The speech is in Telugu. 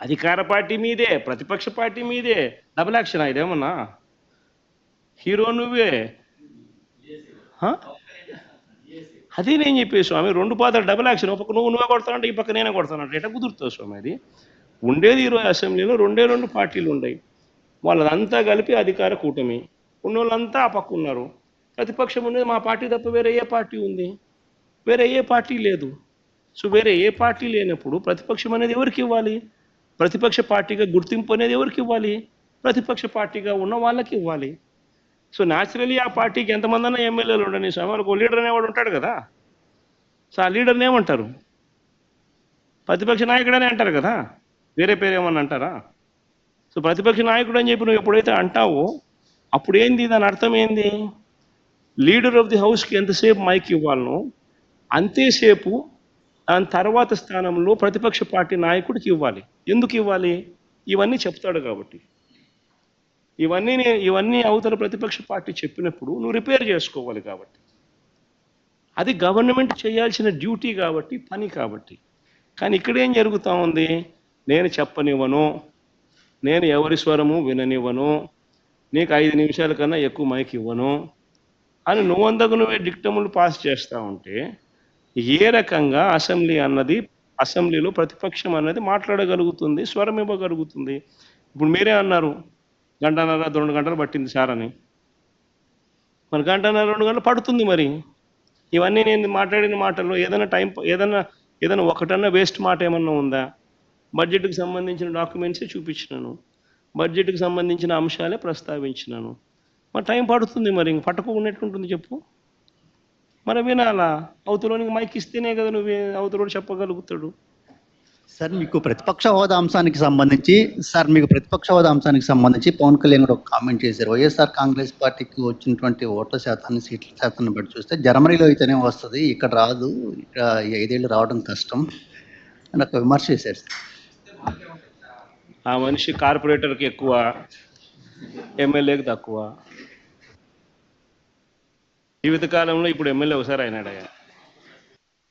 అధికార పార్టీ మీదే, ప్రతిపక్ష పార్టీ మీదే. డబుల్ యాక్షన్ ఇదేమన్నా? హీరో నువ్వే. అదే నేను చెప్పే స్వామి, రెండు పాత్రలు డబుల్ యాక్షన్. ఒక పక్క నువ్వే కొడతానంటే ఈ పక్క నేనే కొడతానంటే ఎట్లా కుదురుతుంది స్వామి? అది ఉండేది ఈరోజు అసెంబ్లీలో రెండు పార్టీలు ఉన్నాయి. వాళ్ళంతా కలిపి అధికార కూటమి. ఉన్నోళ్ళంతా ఆ పక్క ఉన్నారు. ప్రతిపక్షం ఉన్నది మా పార్టీ తప్ప వేరే ఏ పార్టీ ఉంది? వేరే ఏ పార్టీ లేదు. సో వేరే ఏ పార్టీ లేనప్పుడు ప్రతిపక్షం అనేది ఎవరికి ఇవ్వాలి? ప్రతిపక్ష పార్టీగా గుర్తింపు అనేది ఎవరికి ఇవ్వాలి? ప్రతిపక్ష పార్టీగా ఉన్న వాళ్ళకి ఇవ్వాలి. సో న్యాచురలీ ఆ పార్టీకి ఎంతమంది అన్నా ఎమ్మెల్యేలు ఉండని స్వామి, వాళ్ళకు లీడర్ అనేవాడు ఉంటాడు కదా. సో ఆ లీడర్ని ఏమంటారు? ప్రతిపక్ష నాయకుడనే అంటారు కదా, వేరే పేరు ఏమన్నా అంటారా? సో ప్రతిపక్ష నాయకుడు అని చెప్పి నువ్వు ఎప్పుడైతే అంటావో అప్పుడు ఏంది దాని అర్థం ఏంది? లీడర్ ఆఫ్ ది హౌస్కి ఎంతసేపు మైక్ ఇవ్వాలనో అంతేసేపు దాని తర్వాత స్థానంలో ప్రతిపక్ష పార్టీ నాయకుడికి ఇవ్వాలి. ఎందుకు ఇవ్వాలి? ఇవన్నీ చెప్తాడు కాబట్టి. ఇవన్నీ అవతల ప్రతిపక్ష పార్టీ చెప్పినప్పుడు నువ్వు రిపేర్ చేసుకోవాలి కాబట్టి. అది గవర్నమెంట్ చేయాల్సిన డ్యూటీ కాబట్టి, పని కాబట్టి. కానీ ఇక్కడ ఏం జరుగుతూ ఉంది? నేను చెప్పనివ్వను, నేను ఎవరి స్వరము విననివ్వను, నీకు 5 నిమిషాల కన్నా ఎక్కువ మైక్ ఇవ్వను అని నువ్వందకు నువ్వే డిక్టములు పాస్ చేస్తూ ఉంటే ఏ రకంగా అసెంబ్లీలో ప్రతిపక్షం అన్నది మాట్లాడగలుగుతుంది, స్వరం ఇవ్వగలుగుతుంది? ఇప్పుడు మీరే అన్నారు 1.5 2 గంటలు పట్టింది సార్ అని. మరి 1.5 2 గంటలు పడుతుంది. మరి ఇవన్నీ నేను మాట్లాడిన మాటల్లో ఏదైనా ఒకటన్నా వేస్ట్ మాట ఏమన్నా ఉందా? బడ్జెట్కి సంబంధించిన డాక్యుమెంట్సే చూపించినాను, బడ్జెట్కి సంబంధించిన అంశాలే ప్రస్తావించినాను. మరి టైం పడుతుంది. మరి ఇంక పట్టకుండా ఎట్లుంటుంది చెప్పు? మరి వినాలా? అవతలోనికి మైక్ ఇస్తేనే కదా నువ్వు అవతలోడు చెప్పగలుగుతాడు. సార్ మీకు ప్రతిపక్ష హోదా అంశానికి సంబంధించి పవన్ కళ్యాణ్ గారు ఒక కామెంట్ చేశారు. వైఎస్ఆర్ కాంగ్రెస్ పార్టీకి వచ్చినటువంటి ఓట్ల శాతాన్ని, సీట్ల శాతాన్ని బట్టి చూస్తే జర్మనీలో అయితేనే వస్తుంది, ఇక్కడ రాదు, ఇక్కడ 5 ఏళ్ళు రావడం కష్టం అని ఒక విమర్శ చేశారు. ఆ మనిషి కార్పొరేటర్కి ఎక్కువ, ఎమ్మెల్యేకి తక్కువ. జీవితకాలంలో ఇప్పుడు ఎమ్మెల్యే ఒకసారి అయినాడయ్యా.